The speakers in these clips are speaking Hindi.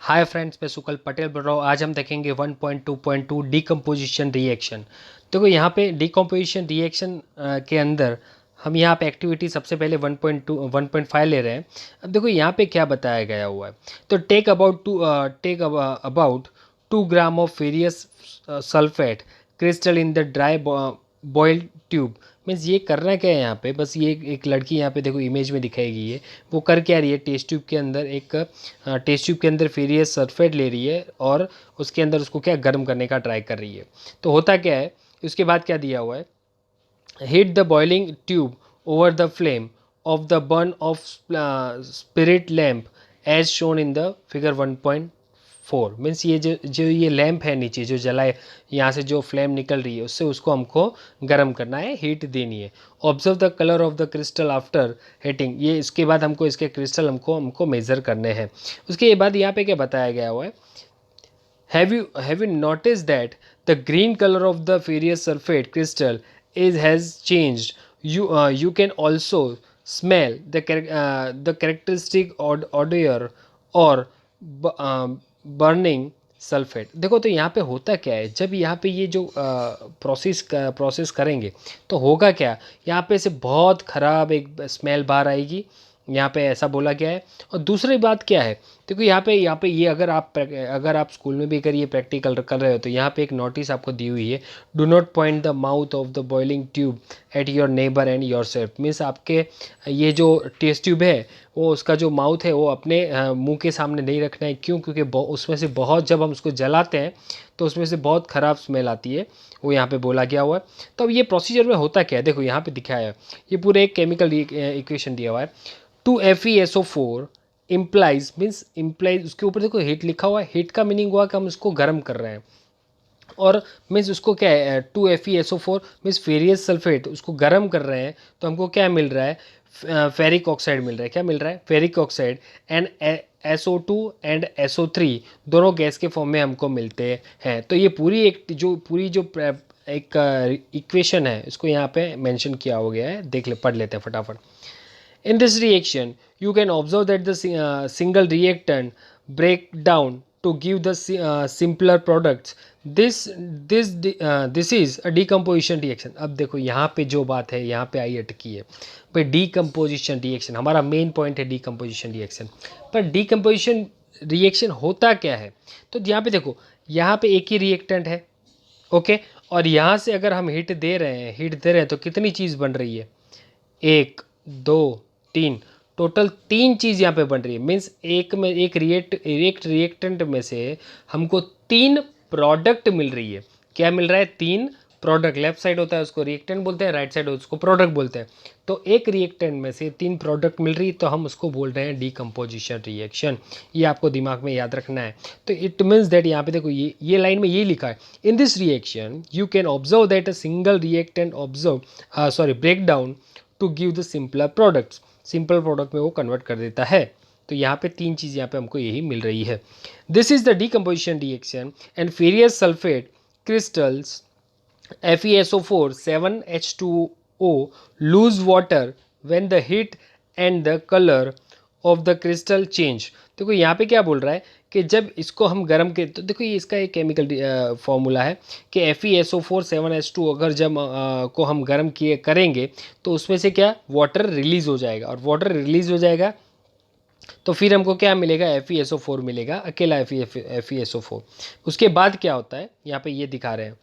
हाय फ्रेंड्स, मैं सुकल पटेल बोल रहा हूँ। आज हम देखेंगे 1.2.2 डीकम्पोजिशन रिएक्शन। देखो यहाँ पे डीकम्पोजिशन रिएक्शन के अंदर हम यहाँ पे एक्टिविटी सबसे पहले 1.2 1.5 ले रहे हैं। अब देखो यहाँ पे क्या बताया गया हुआ है। तो take about 2 gram of ferrous sulphate crystal in the dry boiled tube. Means ये करना क्या है यहाँ पे, बस ये एक लड़की यहाँ पे देखो इमेज में दिखाएगी। ये वो कर क्या रही है, टेस्ट ट्यूब के अंदर टेस्ट ट्यूब के अंदर फेरियस सल्फेट ले रही है और उसके अंदर उसको क्या गर्म करने का ट्राई कर रही है। तो होता क्या है, उसके बाद क्या दिया हुआ है, heat the boiling tube over the flame of the burn of spirit lamp as shown in the figure 1.4। Means ये जो ये लैम्प है नीचे जो जलाए, यहाँ से जो फ्लेम निकल रही है उससे उसको हमको गर्म करना है, हीट देनी है। Observe the colour of the crystal after heating. ये इसके बाद हमको इसके क्रिस्टल हमको मेज़र करने हैं। उसके बाद यहाँ पे क्या बताया गया हुआ है, have you noticed that the green color of the ferrous sulfate crystal has changed? You can also smell the characteristic odor or burning sulphate. देखो तो यहाँ पे होता क्या है, जब यहाँ पे ये जो प्रोसेस करेंगे तो होगा क्या, यहाँ पे से बहुत ख़राब एक स्मेल बाहर आएगी। यहाँ पे ऐसा बोला गया है। और दूसरी बात क्या है, देखो यहाँ पे ये अगर आप स्कूल में भी अगर ये प्रैक्टिकल कर रहे हो तो यहाँ पे एक नोटिस आपको दी हुई है, do not point the mouth of the boiling tube at your neighbour and your self. Means आपके ये जो टेस्ट ट्यूब है वो उसका जो माउथ है वो अपने मुंह के सामने नहीं रखना है। क्यों? क्योंकि उसमें से बहुत, जब हम उसको जलाते हैं तो उसमें से बहुत ख़राब स्मेल आती है, वो यहाँ पे बोला गया हुआ है। तो अब ये प्रोसीजर में होता क्या है, देखो यहाँ पे दिखाया है, ये पूरे एक केमिकल इक्वेशन दिया हुआ है। 2FeSO4 इम्प्लाइज उसके ऊपर देखो हीट लिखा हुआ है। हीट का मीनिंग हुआ कि हम उसको गर्म कर रहे हैं। और मीन्स उसको क्या है, 2FeSO4 मीन्स फेरियस सल्फेट, उसको गर्म कर रहे हैं तो हमको क्या मिल रहा है, फेरिक ऑक्साइड मिल रहा है। क्या मिल रहा है? Ferric oxide. And SO2 and SO3 दोनों गैस के फॉर्म में हमको मिलते हैं। तो ये पूरी जो एक इक्वेशन है इसको यहाँ पे मेंशन किया हो गया है। पढ़ लेते हैं फटाफट। In this reaction, you can observe that the single reactant break down to give the simpler products. This is a decomposition reaction. अब देखो यहाँ पे जो बात है यहाँ पे आई अटकी है भाई। डीकम्पोजिशन रिएक्शन हमारा मेन पॉइंट है, डीकम्पोजिशन रिएक्शन। पर डीकम्पोजिशन रिएक्शन होता क्या है, तो यहाँ पे देखो, यहाँ पे एक ही रिएक्टेंट है, ओके। और यहाँ से अगर हम हीट दे रहे हैं तो कितनी चीज़ बन रही है, 1 2 3, टोटल 3 चीज़ यहाँ पे बन रही है। मीन्स एक रिएक्टेंट में से हमको 3 प्रोडक्ट मिल रही है। क्या मिल रहा है? 3 प्रोडक्ट। लेफ्ट साइड होता है उसको रिएक्टेंट बोलते हैं, राइट साइड उसको प्रोडक्ट बोलते हैं। तो एक रिएक्टेंट में से 3 प्रोडक्ट मिल रही है तो हम उसको बोल रहे हैं डीकम्पोजिशन रिएक्शन। ये आपको दिमाग में याद रखना है। तो इट मीन्स दैट यहाँ पे देखो ये लाइन में ये लिखा है, in this reaction you can observe that a single reactant break down to give the simpler products. Simple product में वो कन्वर्ट कर देता है। तो यहाँ पे 3 चीज़ यहाँ पे हमको यही मिल रही है। This is the decomposition reaction and furious sulphate crystals FeSO4 7H2O lose water when the heat and the color of the crystal change। देखो यहाँ पे क्या बोल रहा है कि जब इसको हम गर्म के, तो देखो ये इसका एक केमिकल फॉर्मूला है कि FeSO4 7H2 अगर जब को हम गर्म करेंगे तो उसमें से क्या, वाटर रिलीज़ हो जाएगा। और वाटर रिलीज़ हो जाएगा तो फिर हमको क्या मिलेगा, FeSO4 मिलेगा, अकेला FeSO4। उसके बाद क्या होता है, यहाँ पे ये दिखा रहे हैं,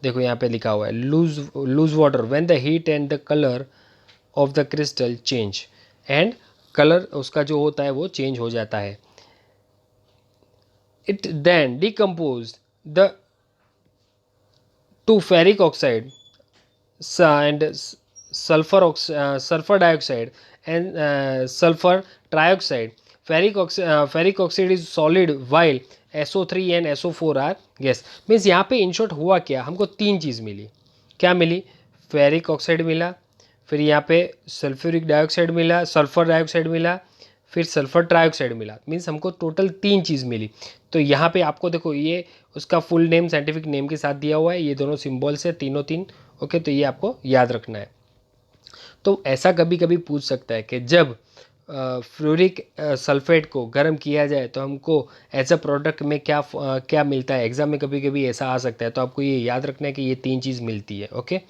देखो यहाँ पे लिखा हुआ है, lose water when the heat and the colour of the crystal change. And colour उसका जो होता है वो चेंज हो जाता है। It then decompose the to ferric oxide and sulfur dioxide and sulfur trioxide. Ferric oxide is solid while SO3 and SO4 are gas। Means यहाँ पे इन शॉर्ट हुआ क्या, हमको 3 चीज़ मिली। क्या मिली? फेरिक ऑक्साइड मिला, फिर यहाँ पे सल्फ्यूरिक डाइऑक्साइड मिला, सल्फर डाइऑक्साइड मिला, फिर सल्फर ट्राइऑक्साइड मिला। मीन्स हमको टोटल 3 चीज़ मिली। तो यहाँ पे आपको देखो ये उसका फुल नेम साइंटिफिक नेम के साथ दिया हुआ है, ये दोनों सिम्बॉल्स है, तीनों 3। ओके, तो ये आपको याद रखना है। तो ऐसा कभी कभी पूछ सकता है कि जब फ्लोरिक सल्फेट को गर्म किया जाए तो हमको एज अ प्रोडक्ट में क्या मिलता है। एग्जाम में कभी कभी ऐसा आ सकता है, तो आपको ये याद रखना है कि ये 3 चीज़ मिलती है। ओके,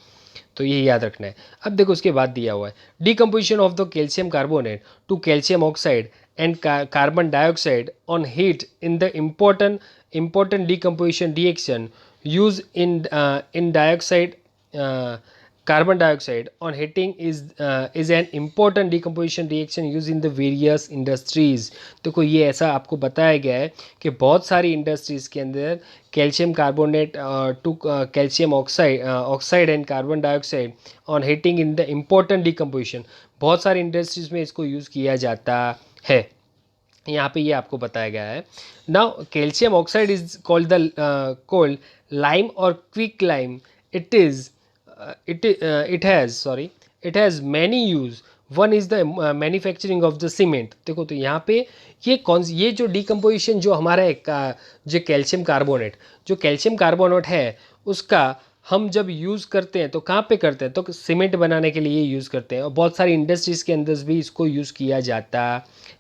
तो ये याद रखना है। अब देखो उसके बाद दिया हुआ है decomposition of the calcium carbonate to calcium oxide and carbon dioxide on heat in the important decomposition reaction used in dioxide carbon dioxide on heating is an important decomposition reaction used in the various industries। देखो ये ऐसा आपको बताया गया है कि बहुत सारी इंडस्ट्रीज़ के अंदर calcium carbonate to calcium oxide and carbon dioxide on heating in the important decomposition, बहुत सारी इंडस्ट्रीज़ में इसको यूज़ किया जाता है। यहाँ पे ये आपको बताया गया है। Now calcium oxide is called cold lime और quick lime. It has many use. One is the manufacturing of the cement. देखो तो यहाँ पे ये जो डिकम्पोजिशन जो हमारा जो कैल्शियम कार्बोनेट है उसका हम जब यूज़ करते हैं तो कहाँ पे करते हैं, तो सीमेंट बनाने के लिए यूज़ करते हैं, और बहुत सारी इंडस्ट्रीज़ के अंदर भी इसको यूज़ किया जाता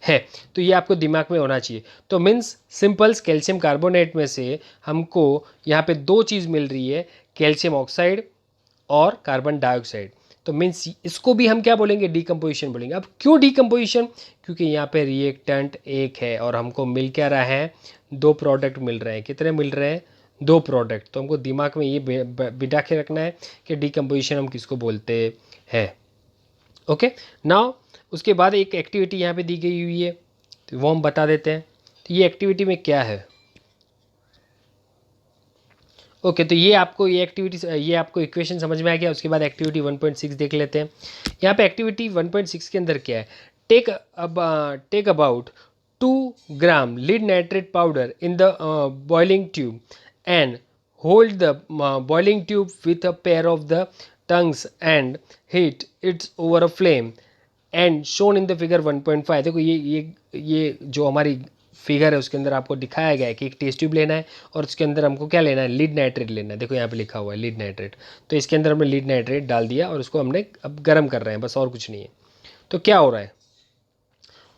है। तो ये आपको दिमाग में होना चाहिए। तो मीन्स सिंपल्स कैल्शियम कार्बोनेट में से हमको यहाँ पे 2 चीज़ मिल रही है, कैल्शियम ऑक्साइड और कार्बन डाइऑक्साइड। तो मीन्स इसको भी हम क्या बोलेंगे, डिकम्पोजिशन बोलेंगे। अब क्यों डिकम्पोजिशन, क्योंकि यहाँ पे रिएक्टेंट एक है और हमको मिल क्या रहा है, 2 प्रोडक्ट मिल रहे हैं। कितने मिल रहे हैं, 2 प्रोडक्ट। तो हमको दिमाग में ये बिठा के रखना है कि डिकम्पोजिशन हम किसको बोलते हैं। ओके, नाउ उसके बाद एक एक्टिविटी यहाँ पे दी गई हुई है, तो वो हम बता देते हैं। तो ये एक्टिविटी में क्या है। ओके, तो ये आपको इक्वेशन समझ में आ गया। उसके बाद एक्टिविटी 1.6 देख लेते हैं। यहाँ पे एक्टिविटी 1.6 के अंदर क्या है, take about 2 gram lead nitrate powder in the boiling tube and hold the boiling tube with a pair of the tongs and heat its over a flame and shown in the figure 1.5। देखो ये जो हमारी फिगर है उसके अंदर आपको दिखाया गया है कि एक टेस्ट ट्यूब लेना है और उसके अंदर हमको क्या लेना है, लीड नाइट्रेट लेना है। देखो यहाँ पे लिखा हुआ है लीड नाइट्रेट। तो इसके अंदर हमने लीड नाइट्रेट डाल दिया और उसको हमने अब गर्म कर रहे हैं, बस और कुछ नहीं है। तो क्या हो रहा है,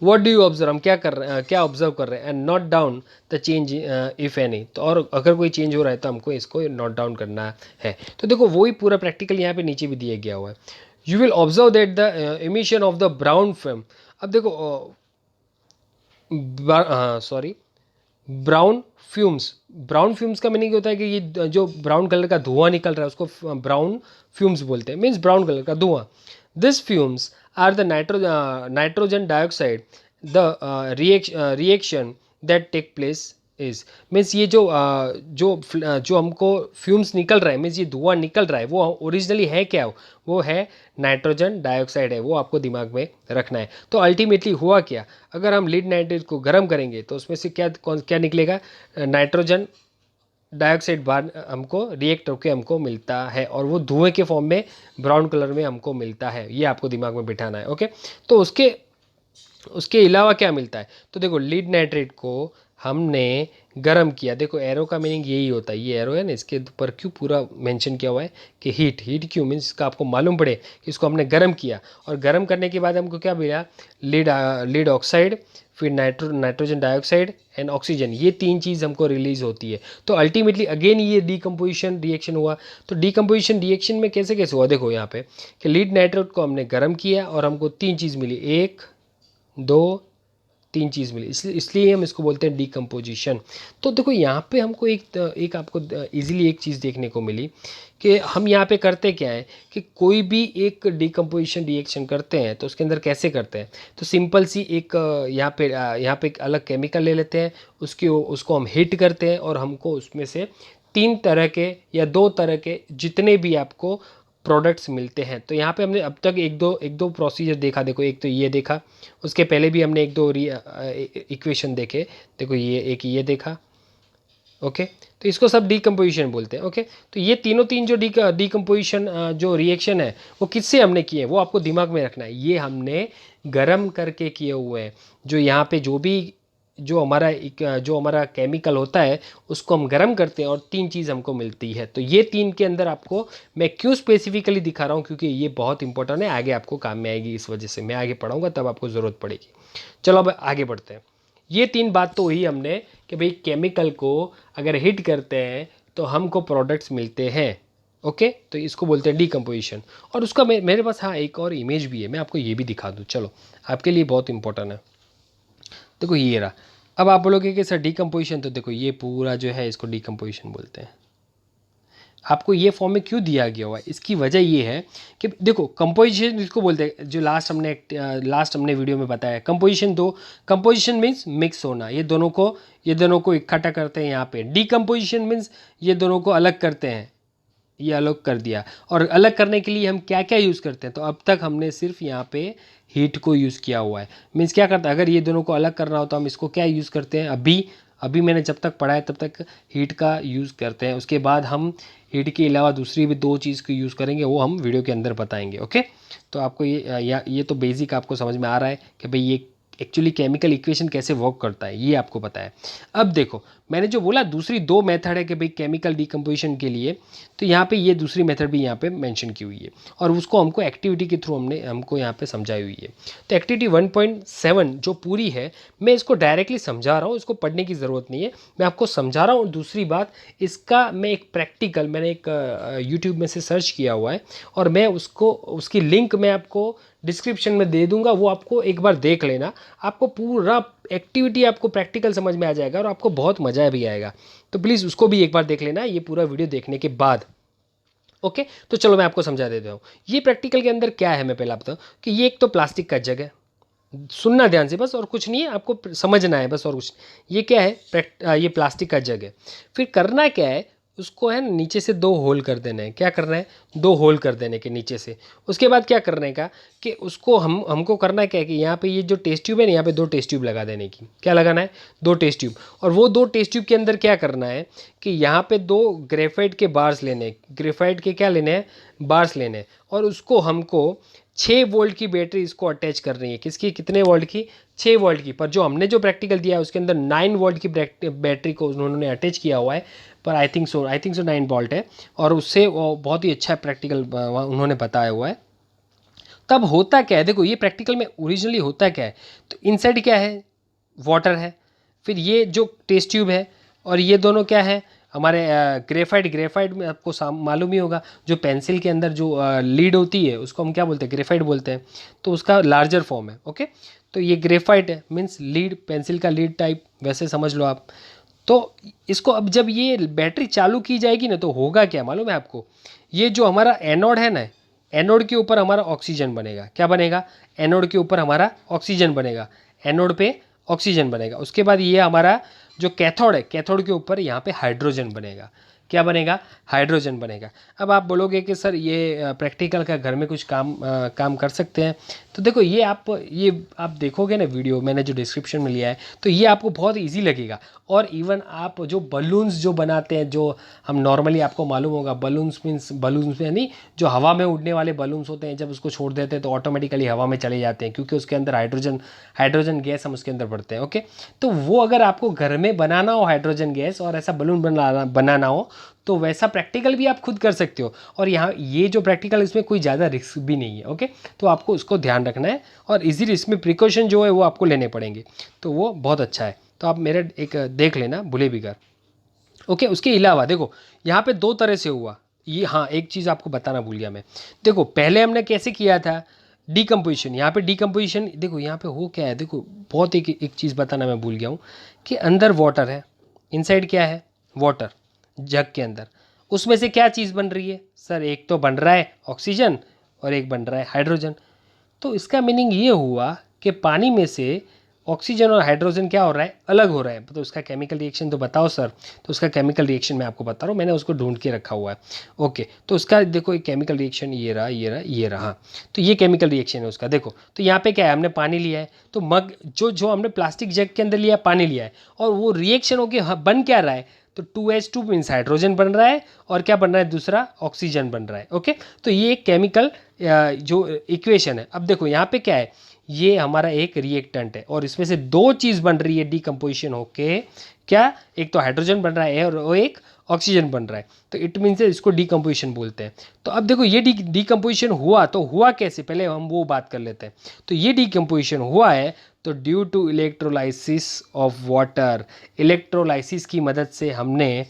व्हाट डू यू ऑब्जर्व, हम क्या ऑब्जर्व कर रहे हैं, and note down the change if any. तो और अगर कोई चेंज हो रहा है तो हमको इसको नोट डाउन करना है। तो देखो वही पूरा प्रैक्टिकल यहाँ पे नीचे भी दिया गया हुआ है। You will observe that the emission of the brown film. अब देखो ब्राउन फ्यूम्स का मीनिंग होता है कि ये जो ब्राउन कलर का धुआं निकल रहा है उसको ब्राउन फ्यूम्स बोलते हैं, मीन्स ब्राउन कलर का धुआं। This fumes are the nitrogen dioxide. The reaction that take place is, means ये जो हमको फ्यूम्स निकल रहा है, मीन्स ये धुआं निकल रहा है, वो ओरिजिनली है क्या, वो है नाइट्रोजन डाइऑक्साइड है। वो आपको दिमाग में रखना है। तो अल्टीमेटली हुआ क्या, अगर हम लीड नाइट्रेट को गर्म करेंगे तो उसमें से क्या निकलेगा, नाइट्रोजन डाइऑक्साइड बाहर हमको रिएक्ट होकर हमको मिलता है, और वो धुएं के फॉर्म में ब्राउन कलर में हमको मिलता है। ये आपको दिमाग में बिठाना है। ओके, तो उसके अलावा क्या मिलता है, तो देखो लीड नाइट्रेट को हमने गर्म किया। देखो एरो का मीनिंग यही होता है, ये एरो है ना, इसके ऊपर क्यों पूरा मेंशन किया हुआ है कि हीट क्यों, मीन्स इसका आपको मालूम पड़े कि इसको हमने गर्म किया, और गर्म करने के बाद हमको क्या मिला, लीड ऑक्साइड, फिर नाइट्रोजन डाइऑक्साइड एंड ऑक्सीजन, ये 3 चीज़ हमको रिलीज होती है। तो अल्टीमेटली अगेन ये डिकम्पोजिशन रिएक्शन हुआ। तो डिकम्पोजिशन रिएक्शन में कैसे कैसे हुआ, देखो यहाँ पे कि लीड नाइट्रेट को हमने गर्म किया और हमको 3 चीज़ मिली, 1 2 3 चीज़ मिली, इसलिए हम इसको बोलते हैं डिकम्पोजिशन। तो देखो यहाँ पे हमको एक आपको इजीली एक चीज़ देखने को मिली कि हम यहाँ पे करते क्या है कि कोई भी एक डिकम्पोजिशन रिएक्शन करते हैं तो उसके अंदर कैसे करते हैं, तो सिंपल सी एक यहाँ पे एक अलग केमिकल ले लेते हैं, उसको हम हीट करते हैं और हमको उसमें से 3 तरह के या 2 तरह के जितने भी आपको प्रोडक्ट्स मिलते हैं। तो यहाँ पे हमने अब तक एक दो प्रोसीजर देखा। देखो एक तो ये देखा, उसके पहले भी हमने 1-2 इक्वेशन देखे। देखो ये देखा। ओके, तो इसको सब डिकम्पोजिशन बोलते हैं। ओके, तो ये तीन जो डिकम्पोजिशन जो रिएक्शन है वो किससे हमने किए हैं, वो आपको दिमाग में रखना है। ये हमने गर्म करके किए हुए हैं। जो यहाँ पे जो भी जो हमारा केमिकल होता है उसको हम गर्म करते हैं और 3 चीज़ हमको मिलती है। तो ये 3 के अंदर आपको मैं क्यों स्पेसिफिकली दिखा रहा हूँ, क्योंकि ये बहुत इंपॉर्टेंट है, आगे आपको काम में आएगी, इस वजह से मैं आगे पढ़ाऊँगा तब आपको ज़रूरत पड़ेगी। चलो अब आगे बढ़ते हैं। ये 3 बात तो हुई हमने कि भाई केमिकल को अगर हिट करते हैं तो हमको प्रोडक्ट्स मिलते हैं। ओके, तो इसको बोलते हैं डीकम्पोजिशन। और उसका मेरे पास हाँ एक और इमेज भी है, मैं आपको ये भी दिखा दूँ, चलो आपके लिए बहुत इंपॉर्टेंट है। देखो ये रहा। अब आप बोलोगे कि सर डीकम्पोजिशन, तो देखो ये पूरा जो है इसको डीकम्पोजिशन बोलते हैं। आपको ये फॉर्म में क्यों दिया गया हुआ है, इसकी वजह ये है कि देखो कंपोजिशन इसको बोलते हैं, जो लास्ट हमने वीडियो में बताया कंपोजिशन। कंपोजिशन मीन्स मिक्स होना, ये दोनों को इकट्ठा करते हैं यहाँ पे। डीकम्पोजिशन मीन्स ये दोनों को अलग करते हैं, ये अलग कर दिया। और अलग करने के लिए हम क्या क्या यूज़ करते हैं, तो अब तक हमने सिर्फ यहाँ पे हीट को यूज़ किया हुआ है। मीन्स क्या करता है, अगर ये दोनों को अलग करना हो तो हम इसको क्या यूज़ करते हैं, अभी मैंने जब तक पढ़ा है तब तक हीट का यूज़ करते हैं। उसके बाद हम हीट के अलावा दूसरी भी 2 चीज़ को यूज़ करेंगे, वो हम वीडियो के अंदर बताएंगे। ओके, तो आपको ये तो बेसिक आपको समझ में आ रहा है कि भाई ये एक्चुअली केमिकल इक्वेशन कैसे वर्क करता है, ये आपको पता है। अब देखो मैंने जो बोला दूसरी 2 मेथड है कि भाई केमिकल डिकम्पोजिशन के लिए, तो यहाँ पे ये दूसरी मेथड भी यहाँ पे मेंशन की हुई है और उसको हमको एक्टिविटी के थ्रू हमको यहाँ पे समझाई हुई है। तो एक्टिविटी 1.7 जो पूरी है, मैं इसको डायरेक्टली समझा रहा हूँ, इसको पढ़ने की ज़रूरत नहीं है, मैं आपको समझा रहा हूँ। दूसरी बात, इसका मैं एक प्रैक्टिकल मैंने एक यूट्यूब में से सर्च किया हुआ है और मैं उसकी लिंक मैं आपको डिस्क्रिप्शन में दे दूंगा, वो आपको एक बार देख लेना। आपको पूरा एक्टिविटी आपको प्रैक्टिकल समझ में आ जाएगा और आपको बहुत मज़ा भी आएगा। तो प्लीज़ उसको भी एक बार देख लेना ये पूरा वीडियो देखने के बाद। ओके, तो चलो मैं आपको समझा देता हूँ ये प्रैक्टिकल के अंदर क्या है। मैं पहले बताऊँ कि ये एक तो प्लास्टिक का जग है, सुनना ध्यान से बस, और कुछ नहीं है, आपको समझना है बस, और कुछ। ये क्या है, ये प्लास्टिक का जग है। फिर करना क्या है, उसको है नीचे से 2 होल कर देना है। क्या करना है, 2 होल कर देने के नीचे से। उसके बाद क्या करने का कि उसको हमको करना क्या है कि यहाँ पे ये जो टेस्ट ट्यूब है ना, यहाँ पे 2 टेस्ट ट्यूब लगा देने की। क्या लगाना है, 2 टेस्ट ट्यूब। और वो 2 टेस्ट ट्यूब के अंदर क्या करना है कि यहाँ पे 2 ग्रेफाइट के बार्स लेने हैं। ग्रेफाइट के क्या लेने हैं, बार्स लेने हैं। और उसको हमको 6 वोल्ट की बैटरी इसको अटैच करनी है। किसकी, कितने वोल्ट की, 6 वोल्ट की। पर जो हमने जो प्रैक्टिकल दिया है उसके अंदर 9 वोल्ट की बैटरी को उन्होंने अटैच किया हुआ है। पर आई थिंक सो 9 वोल्ट है, और उससे वो बहुत ही अच्छा प्रैक्टिकल उन्होंने बताया हुआ है। तब होता क्या है, देखो ये प्रैक्टिकल में ओरिजिनली होता क्या है, तो इनसाइड क्या है, वाटर है। फिर ये जो टेस्ट ट्यूब है, और ये दोनों क्या है हमारे ग्रेफाइट में आपको मालूम ही होगा, जो पेंसिल के अंदर जो लीड होती है उसको हम क्या बोलते हैं, ग्रेफाइट बोलते हैं। तो उसका लार्जर फॉर्म है। ओके, तो ये ग्रेफाइट है, मीन्स लीड, पेंसिल का लीड टाइप, वैसे समझ लो आप। तो इसको अब जब ये बैटरी चालू की जाएगी ना, तो होगा क्या मालूम है आपको, ये जो हमारा एनोड है ना, एनोड के ऊपर हमारा ऑक्सीजन बनेगा। क्या बनेगा, एनोड के ऊपर हमारा ऑक्सीजन बनेगा, एनोड पे ऑक्सीजन बनेगा। उसके बाद ये हमारा जो कैथोड है, कैथोड के ऊपर यहाँ पे हाइड्रोजन बनेगा। क्या बनेगा, हाइड्रोजन बनेगा। अब आप बोलोगे कि सर ये प्रैक्टिकल का घर में कुछ काम कर सकते हैं, तो देखो ये आप देखोगे ना वीडियो मैंने जो डिस्क्रिप्शन में लिया है, तो ये आपको बहुत इजी लगेगा। और इवन आप जो बलून्स जो बनाते हैं, जो हम नॉर्मली, आपको मालूम होगा बलून्स मीन्स, बलून्स में नहीं, जो हवा में उड़ने वाले बलून्स होते हैं, जब उसको छोड़ देते हैं तो ऑटोमेटिकली हवा में चले जाते हैं, क्योंकि उसके अंदर हाइड्रोजन गैस हम उसके अंदर भरते हैं। ओके, तो वो अगर आपको घर में बनाना हो हाइड्रोजन गैस और ऐसा बलून बनाना हो, तो वैसा प्रैक्टिकल भी आप खुद कर सकते हो। और यहाँ ये जो प्रैक्टिकल, इसमें कोई ज़्यादा रिस्क भी नहीं है। ओके, तो आपको उसको ध्यान रखना है और इजीली इसमें प्रिकॉशन जो है वो आपको लेने पड़ेंगे, तो वो बहुत अच्छा है। तो आप मेरा एक देख लेना भूले बिगर। ओके, उसके अलावा देखो यहाँ पे 2 तरह से हुआ ये। हाँ, एक चीज़ आपको बताना भूल गया मैं। देखो पहले हमने कैसे किया था डीकम्पोजिशन, यहाँ पे डीकम्पोजिशन देखो यहाँ पे हो क्या है, देखो बहुत एक चीज़ बताना मैं भूल गया हूँ कि अंदर वाटर है, इनसाइड क्या है, वाटर, जग के अंदर। उसमें से क्या चीज़ बन रही है सर, एक तो बन रहा है ऑक्सीजन और एक बन रहा है हाइड्रोजन। तो इसका मीनिंग ये हुआ कि पानी में से ऑक्सीजन और हाइड्रोजन क्या हो रहा है, अलग हो रहा है। तो उसका केमिकल रिएक्शन तो बताओ सर। तो उसका केमिकल रिएक्शन मैं आपको बता रहा हूँ, मैंने उसको ढूंढ के रखा हुआ है। ओके, तो उसका देखो एक केमिकल रिएक्शन, ये रहा ये रहा ये रहा। तो ये केमिकल रिएक्शन है उसका। देखो तो यहाँ पे क्या है, हमने पानी लिया है, तो मग जो हमने प्लास्टिक जग के अंदर लिया पानी लिया है, और वो रिएक्शन होकर बन क्या रहा है, तो 2H2 मीन्स हाइड्रोजन बन रहा है, और क्या बन रहा है, दूसरा ऑक्सीजन बन रहा है। ओके, तो ये एक केमिकल जो इक्वेशन है। अब देखो यहाँ पे क्या है, ये हमारा एक रिएक्टेंट है और इसमें से दो चीज़ बन रही है डीकम्पोजिशन होके, क्या, एक तो हाइड्रोजन बन रहा है और वो एक ऑक्सीजन बन रहा है, तो इट मीन्स इसको डीकम्पोजिशन बोलते हैं। तो अब देखो ये डीकम्पोजिशन हुआ तो हुआ कैसे, पहले हम वो बात कर लेते हैं। तो ये डीकम्पोजिशन हुआ है तो due to electrolysis of water, electrolysis की मदद से हमने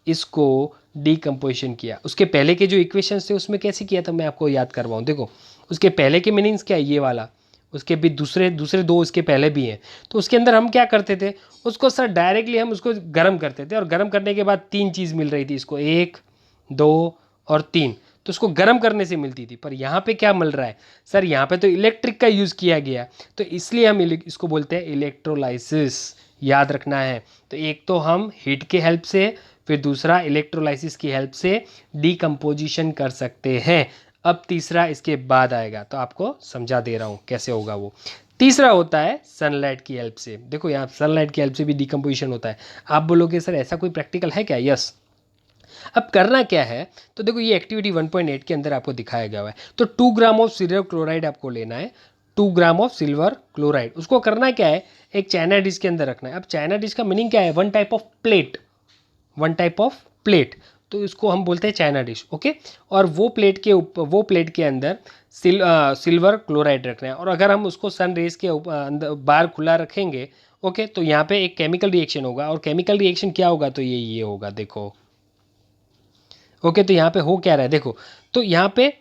इसको डीकम्पोजिशन किया। उसके पहले के जो इक्वेशंस थे उसमें कैसे किया था मैं आपको याद करवाऊँ। देखो उसके पहले के मीनिंग्स क्या है, ये वाला, उसके भी दूसरे दूसरे दो उसके पहले भी हैं। तो उसके अंदर हम क्या करते थे, उसको सर डायरेक्टली हम उसको गर्म करते थे और गर्म करने के बाद तीन चीज़ मिल रही थी इसको, 1 2 और 3, तो उसको गर्म करने से मिलती थी। पर यहाँ पे क्या मिल रहा है सर, यहाँ पे तो इलेक्ट्रिक का यूज़ किया गया, तो इसलिए हम इसको बोलते हैं इलेक्ट्रोलाइसिस, याद रखना है। तो एक तो हम हीट के हेल्प से, फिर दूसरा इलेक्ट्रोलाइसिस की हेल्प से डीकम्पोजिशन कर सकते हैं। अब तीसरा इसके बाद आएगा, तो आपको समझा दे रहा हूँ कैसे होगा वो। तीसरा होता है सनलाइट की हेल्प से। देखो यहाँ सनलाइट की हेल्प से भी डीकम्पोजिशन होता है। आप बोलोगे सर ऐसा कोई प्रैक्टिकल है क्या? यस। अब करना क्या है, तो देखो ये एक्टिविटी 1.8 के अंदर आपको दिखाया गया है। तो 2 ग्राम ऑफ सिल्वर क्लोराइड आपको लेना है, 2 ग्राम ऑफ सिल्वर क्लोराइड। उसको करना क्या है, एक चाइना डिश के अंदर रखना है। अब चाइना डिश का मीनिंग क्या है, one type of plate, one type of plate, तो इसको हम बोलते हैं चाइना डिश, ओके। और वो प्लेट के ऊपर, वो प्लेट के अंदर सिल्वर क्लोराइड रखना है। और अगर हम उसको सन रेज के अंदर बाहर खुला रखेंगे, ओके, तो यहाँ पे एक केमिकल रिएक्शन होगा। और केमिकल रिएक्शन क्या होगा, तो ये होगा, देखो, ओके। तो यहाँ पे हो क्या रहा है, देखो, तो यहाँ पे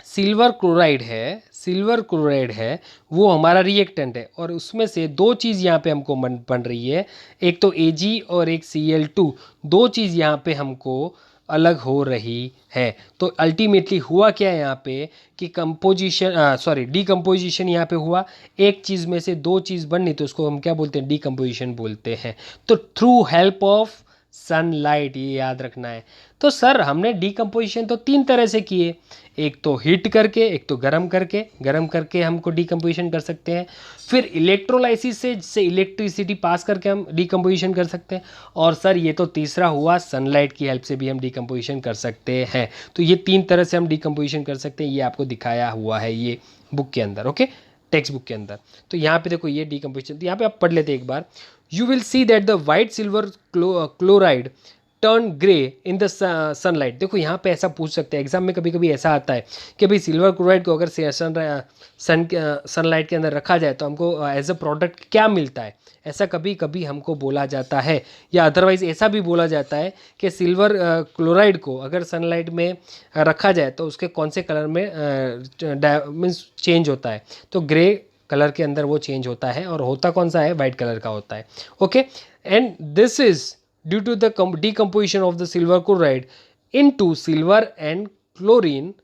सिल्वर क्लोराइड है, सिल्वर क्लोराइड है, वो हमारा रिएक्टेंट है और उसमें से दो चीज़ यहाँ पे हमको बन रही है, एक तो Ag और एक Cl2, दो चीज़ यहाँ पे हमको अलग हो रही है। तो अल्टीमेटली हुआ क्या है यहाँ पे कि डीकम्पोजिशन यहाँ पे हुआ, एक चीज़ में से दो चीज़ बननी, तो उसको हम क्या बोलते हैं, डीकम्पोजिशन बोलते हैं। तो थ्रू हेल्प ऑफ सनलाइट, ये याद रखना है। तो सर हमने डीकम्पोजिशन तो तीन तरह से किए, एक तो हीट करके, एक तो गर्म करके हमको डीकम्पोजिशन कर सकते हैं, फिर इलेक्ट्रोलाइसिस से इलेक्ट्रिसिटी पास करके हम डीकम्पोजिशन कर सकते हैं, और सर ये तो तीसरा हुआ, सनलाइट की हेल्प से भी हम डीकम्पोजिशन कर सकते हैं। तो ये तीन तरह से हम डीकम्पोजिशन कर सकते हैं, ये आपको दिखाया हुआ है ये बुक के अंदर, ओके, टेक्स्ट बुक के अंदर। तो यहाँ पे देखो ये डीकम्पोजिशन, तो यहाँ पे आप पढ़ लेते एक बार। You will see that the white silver chloride turn grey in the sunlight. देखो यहाँ पे ऐसा पूछ सकते हैं एग्जाम में, कभी कभी ऐसा आता है कि भाई सिल्वर क्लोराइड को अगर सनलाइट के अंदर रखा जाए तो हमको एज अ प्रोडक्ट क्या मिलता है, ऐसा कभी कभी हमको बोला जाता है। या अदरवाइज ऐसा भी बोला जाता है कि सिल्वर क्लोराइड को अगर सनलाइट में रखा जाए तो उसके कौन से कलर में मीन्स चेंज होता है, तो ग्रे कलर के अंदर वो चेंज होता है, और होता कौन सा है, वाइट कलर का होता है, okay. And this is due to the decomposition of the silver chloride into silver and chlorine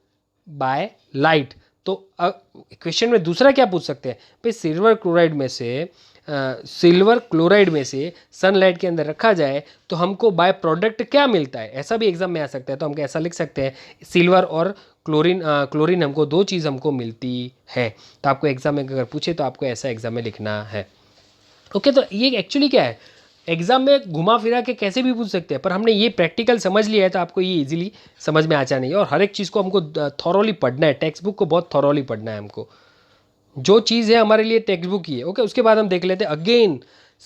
by light. तो क्वेश्चन में दूसरा क्या पूछ सकते हैं भाई, सिल्वर क्लोराइड में से सिल्वर क्लोराइड में से सनलाइट के अंदर रखा जाए तो हमको बाय प्रोडक्ट क्या मिलता है, ऐसा भी एग्जाम में आ सकता है। तो हम ऐसा लिख सकते हैं, सिल्वर और क्लोरीन हमको दो चीज़ हमको मिलती है। तो आपको एग्जाम में अगर पूछे तो आपको ऐसा एग्जाम में लिखना है, ओके। तो ये एक्चुअली क्या है, एग्जाम में घुमा फिरा के कैसे भी पूछ सकते हैं, पर हमने ये प्रैक्टिकल समझ लिया है तो आपको ये इजीली समझ में आ जाना है। और हर एक चीज़ को हमको थॉरोली पढ़ना है, टेक्स्ट बुक को बहुत थॉरोली पढ़ना है हमको, जो चीज़ है हमारे लिए टेक्स्ट बुक ही है, ओके। उसके बाद हम देख लेते हैं अगेन,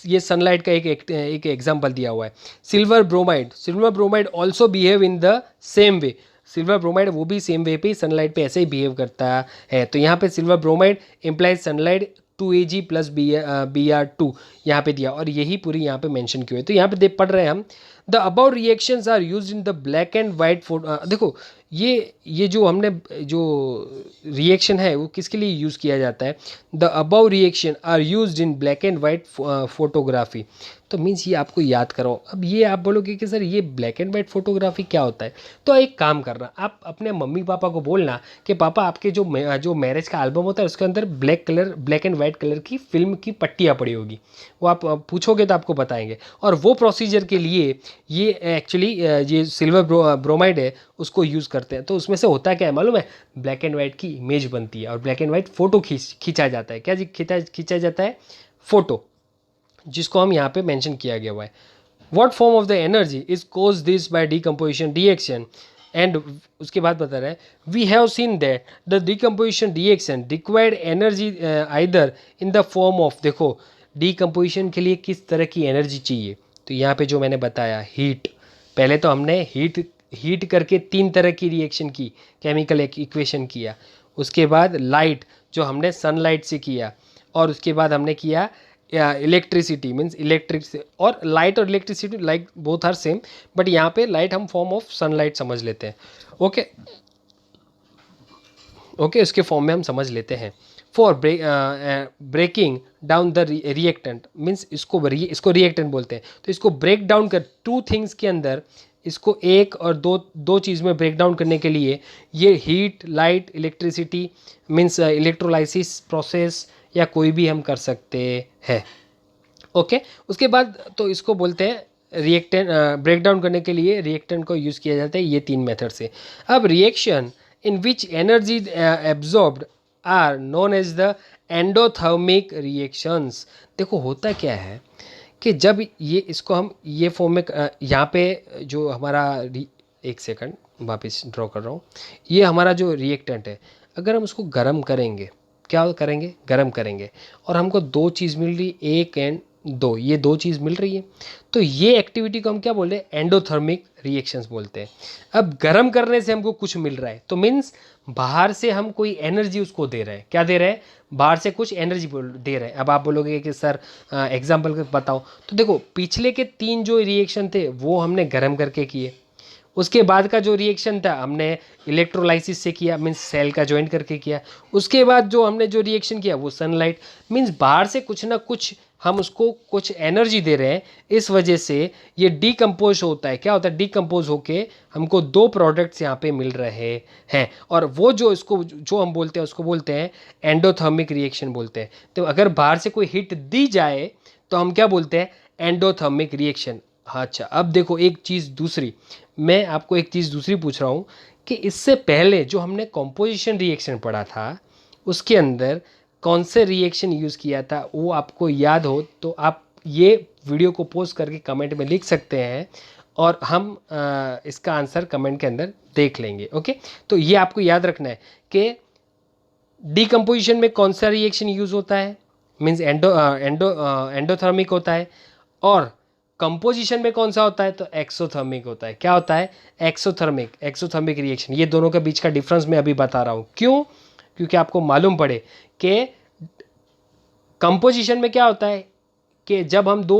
ये सनलाइट का एक एग्जाम्पल दिया हुआ है, silver bromide also behave in the same way. Silver bromide वो भी सेम वे पे सनलाइट पे ऐसे ही बिहेव करता है। तो यहाँ पे silver bromide implies sunlight 2Ag plus Br2 यहाँ पे दिया, और यही पूरी यहाँ पे मेंशन की हुई है। तो यहाँ पे पढ़ रहे हैं हम, the above reactions are used in the black and white photo. देखो ये जो हमने जो रिएक्शन है वो किसके लिए यूज़ किया जाता है, the above reaction are used in black and white photography. तो मीन्स ये आपको याद करो। अब ये आप बोलोगे कि सर ये ब्लैक एंड वाइट फोटोग्राफी क्या होता है, तो एक काम करना, आप अपने मम्मी पापा को बोलना कि पापा आपके जो मैरिज का एल्बम होता है उसके अंदर ब्लैक एंड वाइट कलर की फिल्म की पट्टियाँ पड़ी होगी, वो आप पूछोगे तो आपको बताएंगे। और वो प्रोसीजर के लिए ये एक्चुअली ये सिल्वर ब्रोमाइड है उसको यूज़ करते हैं। तो उसमें से होता क्या है मालूम है, ब्लैक एंड वाइट की इमेज बनती है और ब्लैक एंड वाइट फ़ोटो खींचा जाता है। क्या खींचा जाता है, फ़ोटो, जिसको हम यहाँ पे मेंशन किया गया हुआ है। What form of the energy is cause this by decomposition reaction and उसके बाद बता रहा है we have seen that the decomposition reaction required energy either in the form of, देखो डिकम्पोजिशन के लिए किस तरह की एनर्जी चाहिए, तो यहाँ पे जो मैंने बताया हीट, पहले तो हमने हीट करके 3 तरह की रिएक्शन की, केमिकल इक्वेशन किया, उसके बाद लाइट जो हमने सनलाइट से किया, और उसके बाद हमने किया इलेक्ट्रिसिटी मीन्स इलेक्ट्रिक से, और लाइट और electricity like both are same, but यहाँ पे लाइट हम फॉर्म ऑफ सनलाइट समझ लेते हैं। ओके ओके उसके फॉर्म में हम समझ लेते हैं। For breaking down the reactant means इसको रिएक्टेंट बोलते हैं, तो इसको ब्रेक डाउन कर 2 थिंग्स के अंदर, इसको एक और दो चीज़ में ब्रेक डाउन करने के लिए ये heat light electricity means electrolysis process या कोई भी हम कर सकते हैं। ओके उसके बाद तो इसको बोलते हैं रिएक्टेंट, ब्रेक डाउन करने के लिए रिएक्टेंट को यूज़ किया जाता है ये 3 मेथड से। अब reaction in which energy absorbed are known as the endothermic reactions. देखो होता क्या है कि जब ये इसको हम ये फॉर्म में यहाँ पे जो हमारा एक सेकंड वापस ड्रॉ कर रहा हूँ, ये हमारा जो रिएक्टेंट है अगर हम उसको गर्म करेंगे, क्या करेंगे गर्म करेंगे, और हमको 2 चीज़ मिल रही, 1 एंड 2, ये 2 चीज़ मिल रही है, तो ये एक्टिविटी को हम क्या बोल रहे हैं एंडोथर्मिक रिएक्शंस बोलते हैं। अब गर्म करने से हमको कुछ मिल रहा है तो मीन्स बाहर से हम कोई एनर्जी उसको दे रहे हैं, क्या दे रहे हैं बाहर से कुछ एनर्जी दे रहे हैं। अब आप बोलोगे कि सर एग्जाम्पल बताओ, तो देखो पिछले के 3 जो रिएक्शन थे वो हमने गर्म करके किए, उसके बाद का जो रिएक्शन था हमने इलेक्ट्रोलाइसिस से किया मीन्स सेल का ज्वाइंट करके किया, उसके बाद जो हमने जो रिएक्शन किया वो सनलाइट मीन्स बाहर से कुछ ना कुछ हम उसको कुछ एनर्जी दे रहे हैं, इस वजह से ये डीकम्पोज होता है। क्या होता है डीकम्पोज होके हमको 2 प्रोडक्ट्स यहाँ पे मिल रहे हैं, और वो जो इसको जो हम बोलते हैं उसको बोलते हैं एंडोथर्मिक रिएक्शन बोलते हैं। तो अगर बाहर से कोई हीट दी जाए तो हम क्या बोलते हैं एंडोथर्मिक रिएक्शन। हाँ अच्छा अब देखो एक चीज़ दूसरी, मैं आपको एक चीज़ दूसरी पूछ रहा हूँ कि इससे पहले जो हमने कॉम्पोजिशन रिएक्शन पढ़ा था उसके अंदर कौन से रिएक्शन यूज़ किया था, वो आपको याद हो तो आप ये वीडियो को पोस्ट करके कमेंट में लिख सकते हैं, और हम इसका आंसर कमेंट के अंदर देख लेंगे। ओके तो ये आपको याद रखना है कि डीकम्पोजिशन में कौन सा रिएक्शन यूज़ होता है मीन्स एंडोथर्मिक होता है, और कंपोजिशन में कौन सा होता है तो एक्सोथर्मिक होता है। क्या होता है एक्सोथर्मिक रिएक्शन। ये दोनों के बीच का डिफरेंस मैं अभी बता रहा हूँ, क्यों, क्योंकि आपको मालूम पड़े कि कंपोजिशन में क्या होता है कि जब हम 2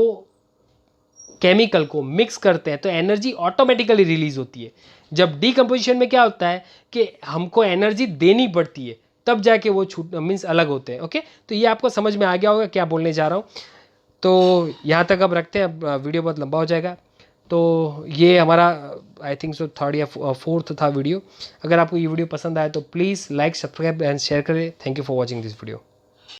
केमिकल को मिक्स करते हैं तो एनर्जी ऑटोमेटिकली रिलीज होती है, जब डीकम्पोजिशन में क्या होता है कि हमको एनर्जी देनी पड़ती है तब जाके वो छूट मीन्स अलग होते हैं। ओके तो ये आपको समझ में आ गया होगा क्या बोलने जा रहा हूँ। तो यहाँ तक अब रखते हैं, अब वीडियो बहुत लंबा हो जाएगा। तो ये हमारा आई थिंक सो 3rd या 4th था वीडियो। अगर आपको ये वीडियो पसंद आया तो please like subscribe and share करें। Thank you for watching this video.